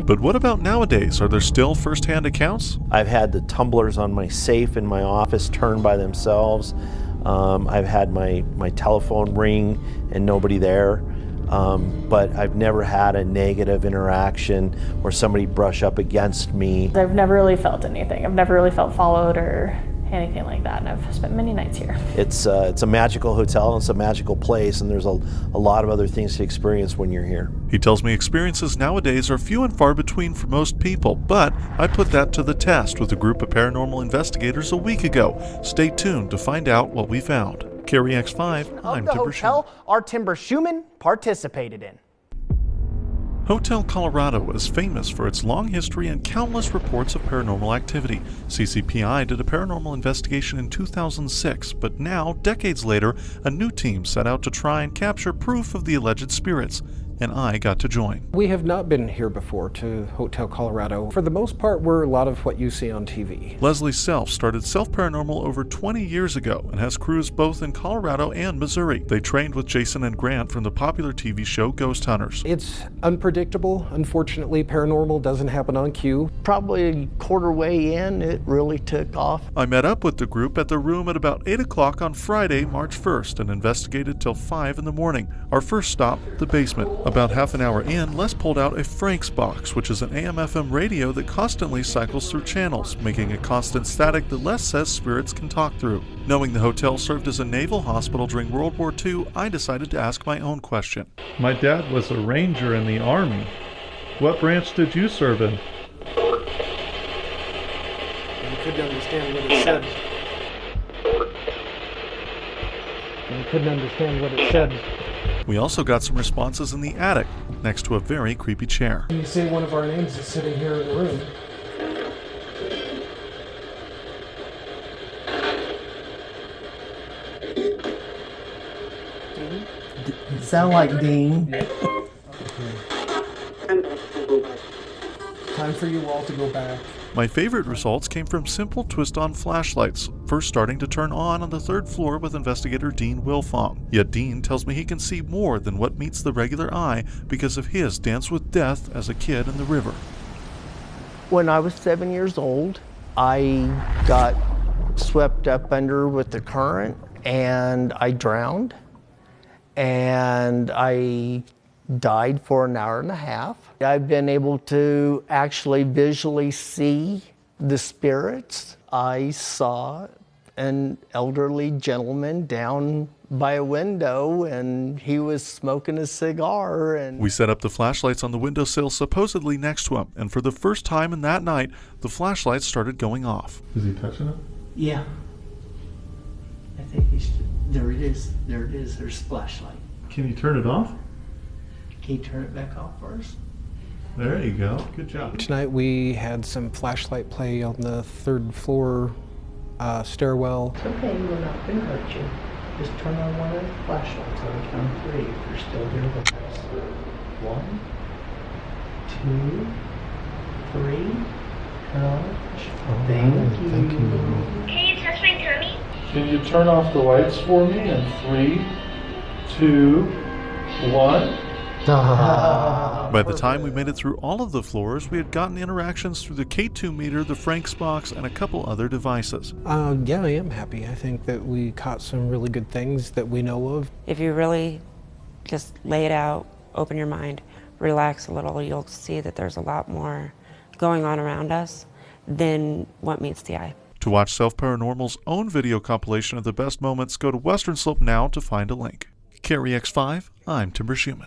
But what about nowadays? Are there still first-hand accounts? I've had the tumblers on my safe in my office turn by themselves. I've had my telephone ring and nobody there. But I've never had a negative interaction or somebody brush up against me. I've never really felt anything. I've never really felt followed or anything like that, and I've spent many nights here. It's a magical hotel, and it's a magical place, and there's a lot of other things to experience when you're here. He tells me experiences nowadays are few and far between for most people, but I put that to the test with a group of paranormal investigators a week ago. Stay tuned to find out what we found. KREX 5, I'm the Timber hotel Schumann. our Timber Schumann participated in. Hotel Colorado is famous for its long history and countless reports of paranormal activity. CCPI did a paranormal investigation in 2006, but now, decades later, a new team set out to try and capture proof of the alleged spirits, and I got to join. We have not been here before to Hotel Colorado. For the most part, we're a lot of what you see on TV. Leslie Self started Self Paranormal over 20 years ago and has crews both in Colorado and Missouri. They trained with Jason and Grant from the popular TV show Ghost Hunters. It's unpredictable. Unfortunately, paranormal doesn't happen on cue. Probably a quarter way in, it really took off. I met up with the group at the room at about 8 o'clock on Friday, March 1st, and investigated till 5 in the morning. Our first stop, the basement. About half an hour in, Les pulled out a Frank's box, which is an AM/FM radio that constantly cycles through channels, making a constant static that Les says spirits can talk through. Knowing the hotel served as a naval hospital during World War II, I decided to ask my own question. My dad was a ranger in the Army. What branch did you serve in? You couldn't understand what it said. You couldn't understand what it said. We also got some responses in the attic, next to a very creepy chair. You see one of our names is sitting here in the room. Sound like Dean. Time for you all to go back. My favorite results came from simple twist-on flashlights, first starting to turn on the third floor with investigator Dean Wilfong. Yet Dean tells me he can see more than what meets the regular eye because of his dance with death as a kid in the river. When I was 7 years old, I got swept up under with the current and I drowned. And I died for an hour and a half. I've been able to actually visually see the spirits. I saw an elderly gentleman down by a window and he was smoking a cigar. And we set up the flashlights on the windowsill supposedly next to him, and for the first time in that night, the flashlights started going off. Is he touching it? Yeah. I think there it is. There it is. There's a flashlight. Can you turn it off? Can you turn it back off for us? There you go. Good job. Tonight we had some flashlight play on the third floor stairwell. It's okay, we're not going to hurt you. Just turn on one of the flashlights on count 3 if you're still here with us. 1, 2, 3. Turn on the flashlight. Thank you. Can you touch my tummy? Can you turn off the lights for me in 3, 2, 1? By the time we made it through all of the floors, we had gotten interactions through the K2 meter, the Frank's box, and a couple other devices. Yeah, I am happy. I think that we caught some really good things that we know of. If you really just lay it out, open your mind, relax a little, you'll see that there's a lot more going on around us than what meets the eye. To watch Self Paranormal's own video compilation of the best moments, go to Western Slope Now to find a link. KREX 5, I'm Timber Schumann.